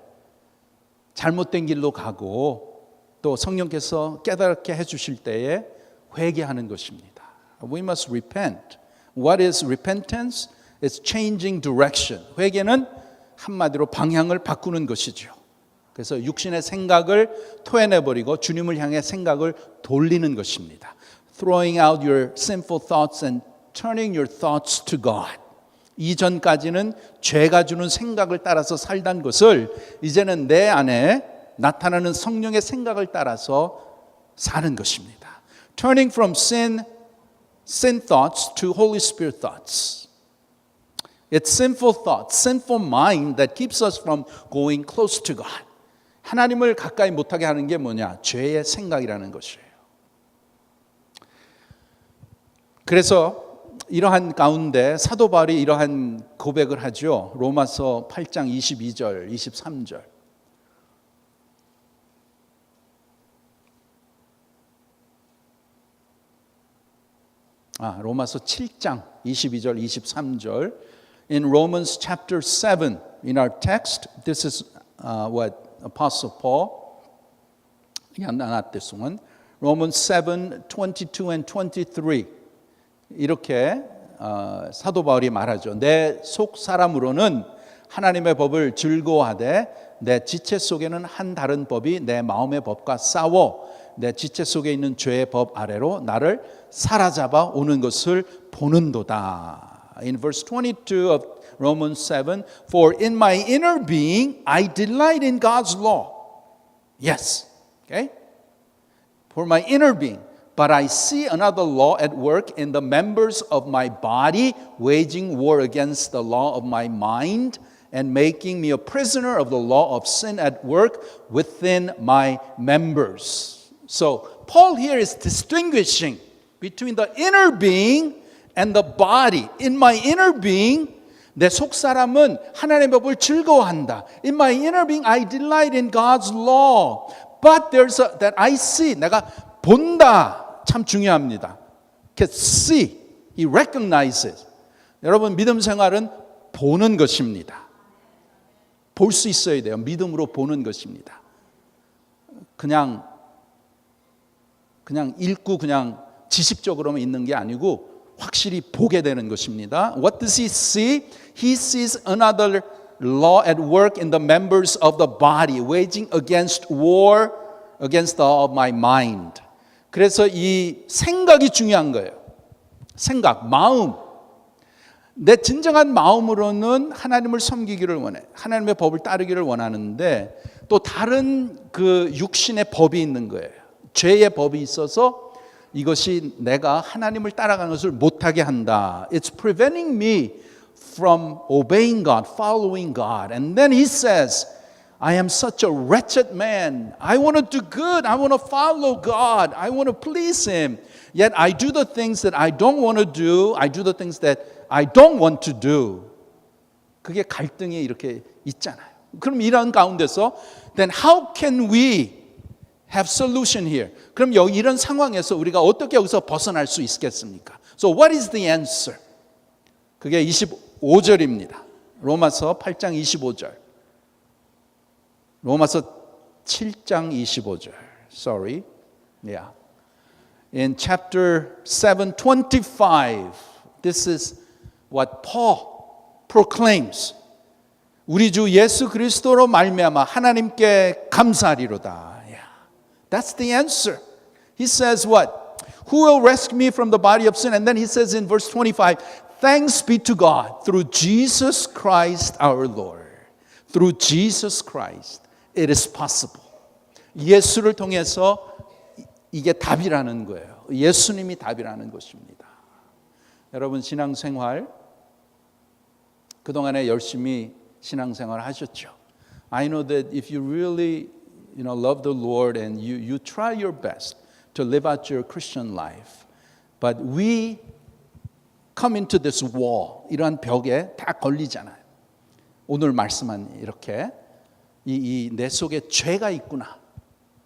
잘못된 길로 가고 또 성령께서 깨닫게 해주실 때에 회개하는 것입니다. We must repent. What is repentance? It's changing direction. 회개는 한마디로 방향을 바꾸는 것이죠. 그래서 육신의 생각을 토해내버리고 주님을 향해 생각을 돌리는 것입니다. Throwing out your sinful thoughts and turning your thoughts to God. 이전까지는 죄가 주는 생각을 따라서 살던 것을 이제는 내 안에 나타나는 성령의 생각을 따라서 사는 것입니다. Turning from sin thoughts to Holy Spirit thoughts. It's sinful thoughts, sinful mind that keeps us from going close to God. 하나님을 가까이 못하게 하는 게 뭐냐? 죄의 생각이라는 것이에요. 그래서 이러한 가운데 사도 바울이 이러한 고백을 하죠. 로마서 8장 22절, 23절. 로마서 7장 22절, 23절. In Romans chapter 7, in our text, this is what Apostle Paul, not this one, Romans 7, 22 and 23. 이렇게 사도 바울이 말하죠. 내 속 사람으로는 하나님의 법을 즐거워하되 내 지체 속에는 한 다른 법이 내 마음의 법과 싸워 내 지체 속에 있는 죄의 법 아래로 나를 사로잡아 오는 것을 보는도다. In verse 22 of Romans 7, for in my inner being I delight in God's law. Yes, okay? For my inner being. But I see another law at work in the members of my body, waging war against the law of my mind and making me a prisoner of the law of sin at work within my members. So Paul here is distinguishing between the inner being and the body. In my inner being, 내 속사람은 하나님의 법을 즐거워한다. In my inner being, I delight in God's law. But there's that I see, 내가 본다. 참 중요합니다. Can see, he recognizes. 여러분 믿음 생활은 보는 것입니다. 볼 수 있어야 돼요. 믿음으로 보는 것입니다. 그냥 읽고 그냥 지식적으로만 있는 게 아니고 확실히 보게 되는 것입니다. What does he see? He sees another law at work in the members of the body, waging against war against the law of my mind. 그래서 이 생각이 중요한 거예요. 생각, 마음. 내 진정한 마음으로는 하나님을 섬기기를 원해. 하나님의 법을 따르기를 원하는데 또 다른 그 육신의 법이 있는 거예요. 죄의 법이 있어서 이것이 내가 하나님을 따라가는 것을 못하게 한다. It's preventing me from obeying God, following God. And then he says, I am such a wretched man. I want to do good. I want to follow God. I want to please Him. Yet I do the things that I don't want to do. I do the things that I don't want to do. 그게 갈등이 이렇게 있잖아요. 그럼 이런 가운데서 then how can we have solution here? 그럼 여기 이런 상황에서 우리가 어떻게 여기서 벗어날 수 있겠습니까? So what is the answer? 그게 25절입니다. 로마서 8장 25절. 로마서 7장 25절. Sorry. Yeah. In chapter 7:25, this is what Paul proclaims. 우리 주 예수 그리스도로 말미암아 하나님께 감사하리로다. Yeah. That's the answer. He says what? Who will rescue me from the body of sin? And then he says in verse 25, thanks be to God through Jesus Christ our Lord. Through Jesus Christ. It is possible. 예수를 통해서 이게 답이라는 거예요. 예수님이 답이라는 것입니다. 여러분 신앙생활 그동안에 열심히 신앙생활 하셨죠. I know that if you really love the Lord and you try your best to live out your Christian life, but we come into this wall, 이러한 벽에 다 걸리잖아요. 오늘 말씀한 이렇게 내 속에 죄가 있구나.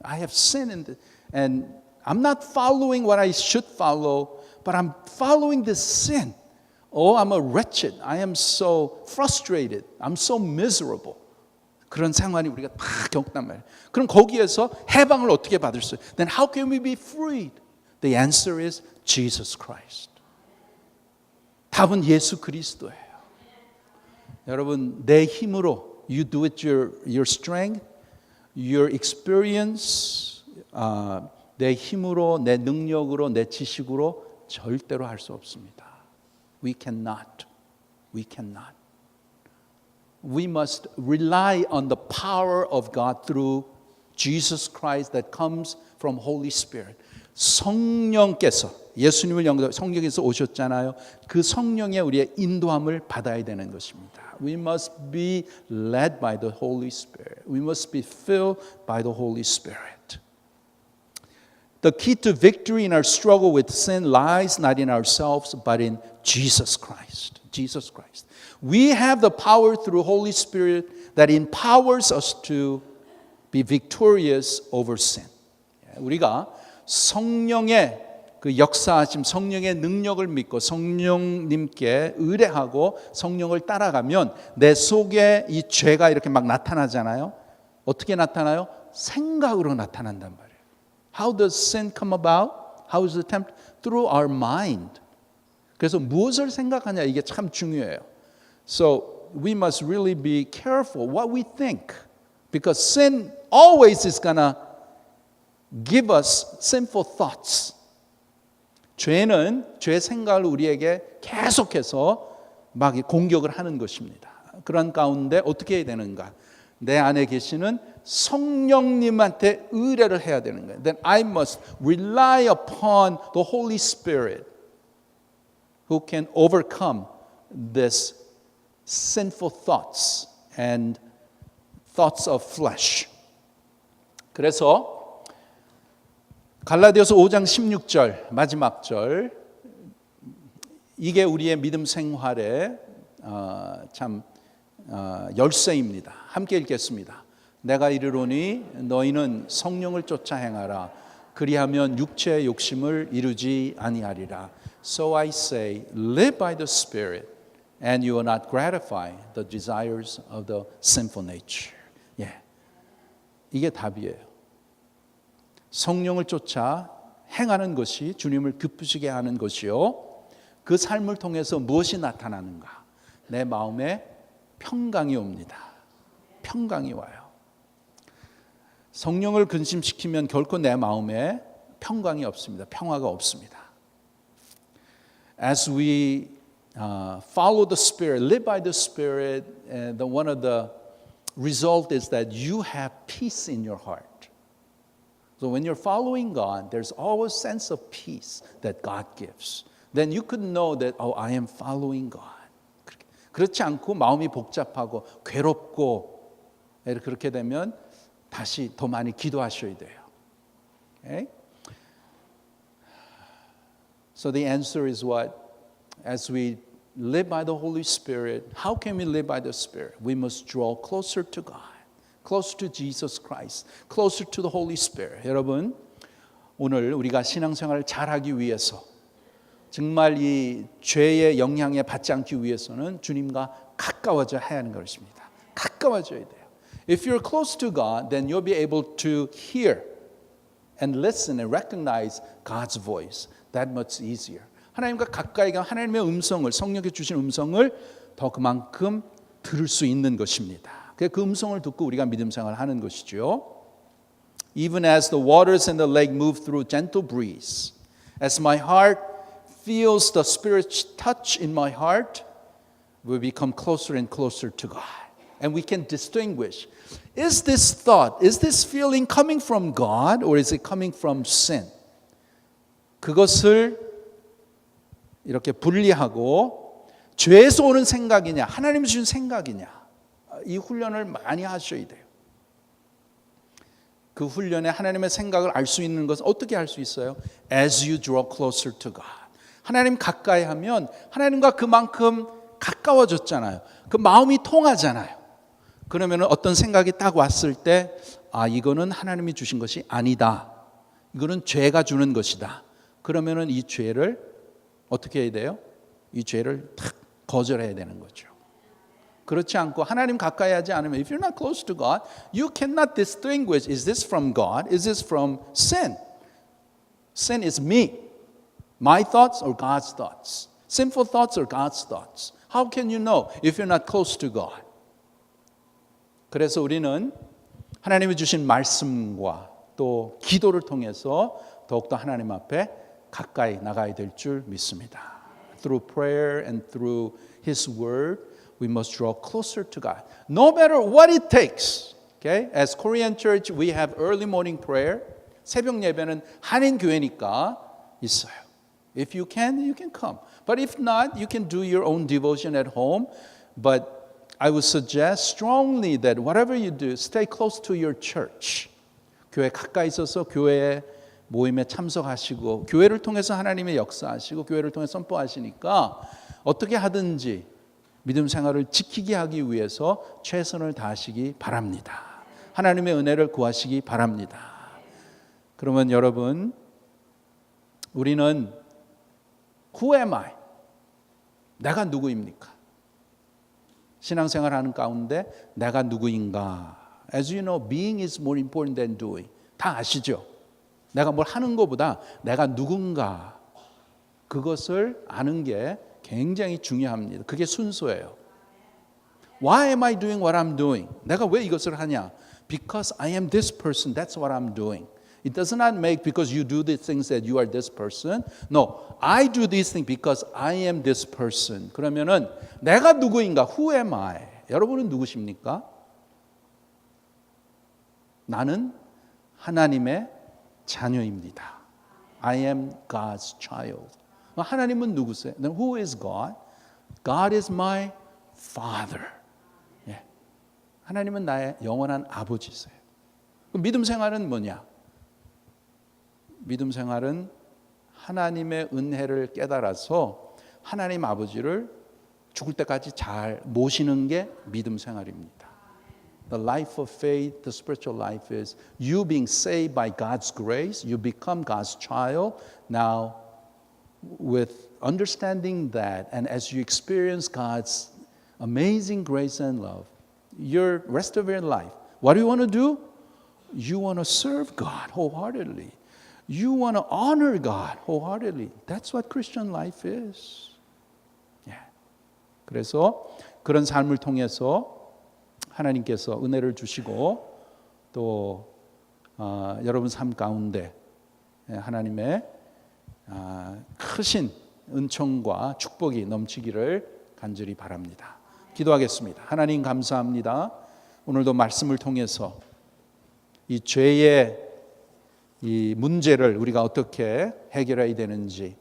I have sinned in this, and I'm not following what I should follow, but I'm following this sin. Oh, I'm a wretched. I am so frustrated. I'm so miserable. 그런 생활이 우리가 다 겪단 말이에요. 그럼 거기에서 해방을 어떻게 받을 수 있어요? Then how can we be freed? The answer is Jesus Christ. 답은 예수 그리스도예요. 여러분, 내 힘으로 you do it your strength, your experience, 내 힘으로, 내 능력으로, 내 지식으로 절대로 할 수 없습니다. We cannot. We cannot. We must rely on the power of God through Jesus Christ that comes from Holy Spirit. 성령께서 예수님을 성령에서 오셨잖아요. 그 성령의 우리의 인도함을 받아야 되는 것입니다. We must be led by the Holy Spirit. We must be filled by the Holy Spirit. The key to victory in our struggle with sin lies not in ourselves but in Jesus Christ. Jesus Christ. We have the power through Holy Spirit that empowers us to be victorious over sin. 우리가 성령의 그 역사하심, 성령의 능력을 믿고 성령님께 의뢰하고 성령을 따라가면 내 속에 이 죄가 이렇게 막 나타나잖아요. 어떻게 나타나요? 생각으로 나타난단 말이에요. How does sin come about? How is it tempted? Through our mind. 그래서 무엇을 생각하냐 이게 참 중요해요. So we must really be careful what we think, because sin always is gonna give us sinful thoughts. 죄는 죄 생각을 우리에게 계속해서 막 공격을 하는 것입니다. 그런 가운데 어떻게 해야 되는가? 내 안에 계시는 성령님한테 의뢰를 해야 되는 거예요. Then I must rely upon the Holy Spirit who can overcome this sinful thoughts and thoughts of flesh. 그래서 갈라디아서 5장 16절 마지막 절, 이게 우리의 믿음 생활의 참 열쇠입니다. 함께 읽겠습니다. 내가 이르노니 너희는 성령을 쫓아 행하라. 그리하면 육체의 욕심을 이루지 아니하리라. So I say, live by the Spirit, and you will not gratify the desires of the sinful nature. 예, 이게 답이에요. 성령을 쫓아 행하는 것이 주님을 기쁘시게 하는 것이요. 그 삶을 통해서 무엇이 나타나는가? 내 마음에 평강이 옵니다. 평강이 와요. 성령을 근심시키면 결코 내 마음에 평강이 없습니다. 평화가 없습니다. As we follow the Spirit, live by the Spirit, one of the result is that you have peace in your heart. So when you're following God, there's always a sense of peace that God gives. Then you could know that, oh, I am following God. 그렇지 않고 마음이 복잡하고 괴롭고 그렇게 되면 다시 더 많이 기도하셔야 돼요. Okay? So the answer is what? As we live by the Holy Spirit, how can we live by the Spirit? We must draw closer to God, closer to Jesus Christ, closer to the Holy Spirit. 여러분, 오늘 우리가 신앙생활을 잘하기 위해서 정말 이 죄의 영향에 받지 않기 위해서는 주님과 가까워져야 하는 것입니다. 가까워져야 돼요. If you're close to God, then you'll be able to hear and listen and recognize God's voice. That much easier. 하나님과 가까이 가 하나님의 음성을, 성령께 주신 음성을 더 그만큼 들을 수 있는 것입니다. 그 음성을 듣고 우리가 믿음 생활을 하는 것이죠. Even as the waters in the lake move through gentle breeze, as my heart feels the Spirit's touch in my heart, we become closer and closer to God. And we can distinguish, is this thought, is this feeling coming from God or is it coming from sin? 그것을 이렇게 분리하고 죄에서 오는 생각이냐, 하나님이 주신 생각이냐, 이 훈련을 많이 하셔야 돼요. 그 훈련에 하나님의 생각을 알 수 있는 것은 어떻게 할 수 있어요? As you draw closer to God. 하나님 가까이 하면 하나님과 그만큼 가까워졌잖아요. 그 마음이 통하잖아요. 그러면 어떤 생각이 딱 왔을 때, 아, 이거는 하나님이 주신 것이 아니다. 이거는 죄가 주는 것이다. 그러면은 이 죄를 어떻게 해야 돼요? 이 죄를 탁 거절해야 되는 거죠. 그렇지 않고 하나님 가까이 하지 않으면 if you're not close to God, you cannot distinguish is this from God, is this from sin? Sin is me. My thoughts or God's thoughts? Sinful thoughts or God's thoughts? How can you know if you're not close to God? 그래서 우리는 하나님이 주신 말씀과 또 기도를 통해서 더욱더 하나님 앞에 가까이 나가야 될 줄 믿습니다. Through prayer and through His Word, we must draw closer to God. No matter what it takes. Okay? As Korean church, we have early morning prayer. 새벽 예배는 한인 교회니까 있어요. If you can come. But if not, you can do your own devotion at home. But I would suggest strongly that whatever you do, stay close to your church. 교회 가까이 있어서 교회 모임에 참석하시고 교회를 통해서 하나님의 역사하시고 교회를 통해 선포하시니까 어떻게 하든지 믿음 생활을 지키게 하기 위해서 최선을 다하시기 바랍니다. 하나님의 은혜를 구하시기 바랍니다. 그러면 여러분, 우리는 Who am I? 내가 누구입니까? 신앙생활 하는 가운데 내가 누구인가? As you know, being is more important than doing. 다 아시죠? 내가 뭘 하는 것보다 내가 누군가 그것을 아는 게 굉장히 중요합니다. 그게 순서예요. Why am I doing what I'm doing? 내가 왜 이것을 하냐? Because I am this person. That's what I'm doing. It does not make because you do these things that you are this person. No, I do these things because I am this person. 그러면은 내가 누구인가? Who am I? 여러분은 누구십니까? 나는 하나님의 자녀입니다. I am God's child. 하나님은 누구세요? Then who is God? God is my Father. 예. 하나님은 나의 영원한 아버지세요. 믿음 생활은 뭐냐? 믿음 생활은 하나님의 은혜를 깨달아서 하나님 아버지를 죽을 때까지 잘 모시는 게 믿음 생활입니다. The life of faith, the spiritual life is you being saved by God's grace, you become God's child. Now, with understanding that and as you experience God's amazing grace and love, your rest of your life, what do you want to do? You want to serve God wholeheartedly. You want to honor God wholeheartedly. That's what Christian life is. Yeah. 그래서 그런 삶을 통해서 하나님께서 은혜를 주시고 또 여러분 삶 가운데 하나님의 크신 은총과 축복이 넘치기를 간절히 바랍니다. 기도하겠습니다. 하나님 감사합니다. 오늘도 말씀을 통해서 이 죄의 이 문제를 우리가 어떻게 해결해야 되는지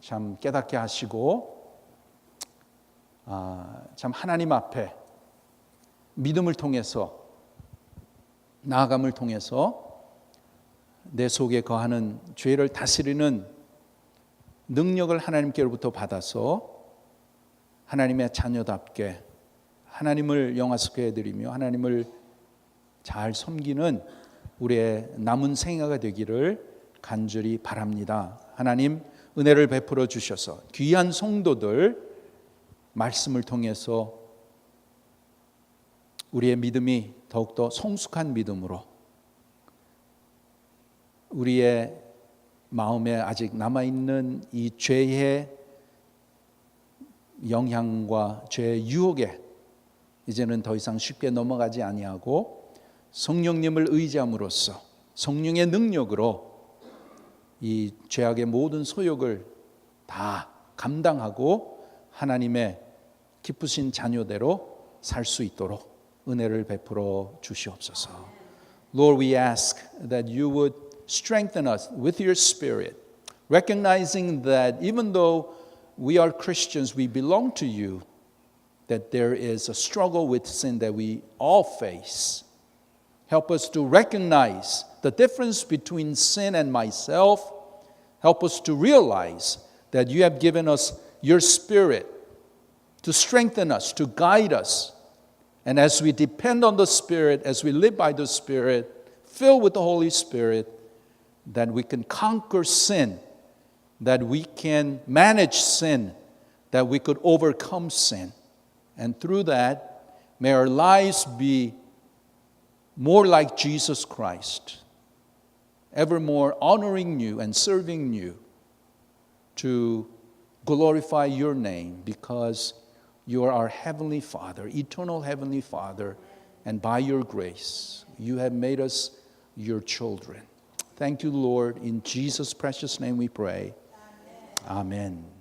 참 깨닫게 하시고 참 하나님 앞에 믿음을 통해서 나아감을 통해서 내 속에 거하는 죄를 다스리는 능력을 하나님께로부터 받아서 하나님의 자녀답게 하나님을 영화롭게 해드리며 하나님을 잘 섬기는 우리의 남은 생애가 되기를 간절히 바랍니다. 하나님 은혜를 베풀어 주셔서 귀한 성도들 말씀을 통해서 우리의 믿음이 더욱더 성숙한 믿음으로 우리의 마음에 아직 남아있는 이 죄의 영향과 죄의 유혹에 이제는 더 이상 쉽게 넘어가지 아니하고 성령님을 의지함으로써 성령의 능력으로 이 죄악의 모든 소욕을 다 감당하고 하나님의 기쁘신 자녀대로 살 수 있도록 은혜를 베풀어 주시옵소서. Lord, we ask that you would strengthen us with your spirit, recognizing that even though we are Christians, we belong to you, that there is a struggle with sin that we all face. Help us to recognize the difference between sin and myself. Help us to realize that you have given us your Spirit to strengthen us, to guide us. And as we depend on the Spirit, as we live by the Spirit, filled with the Holy Spirit, that we can conquer sin, that we can manage sin, that we could overcome sin. And through that, May our lives be more like Jesus Christ, ever more honoring you and serving you to glorify your name, because you are our Heavenly Father, eternal Heavenly Father, and by your grace, you have made us your children. Thank you, Lord. In Jesus' precious name we pray. Amen. Amen.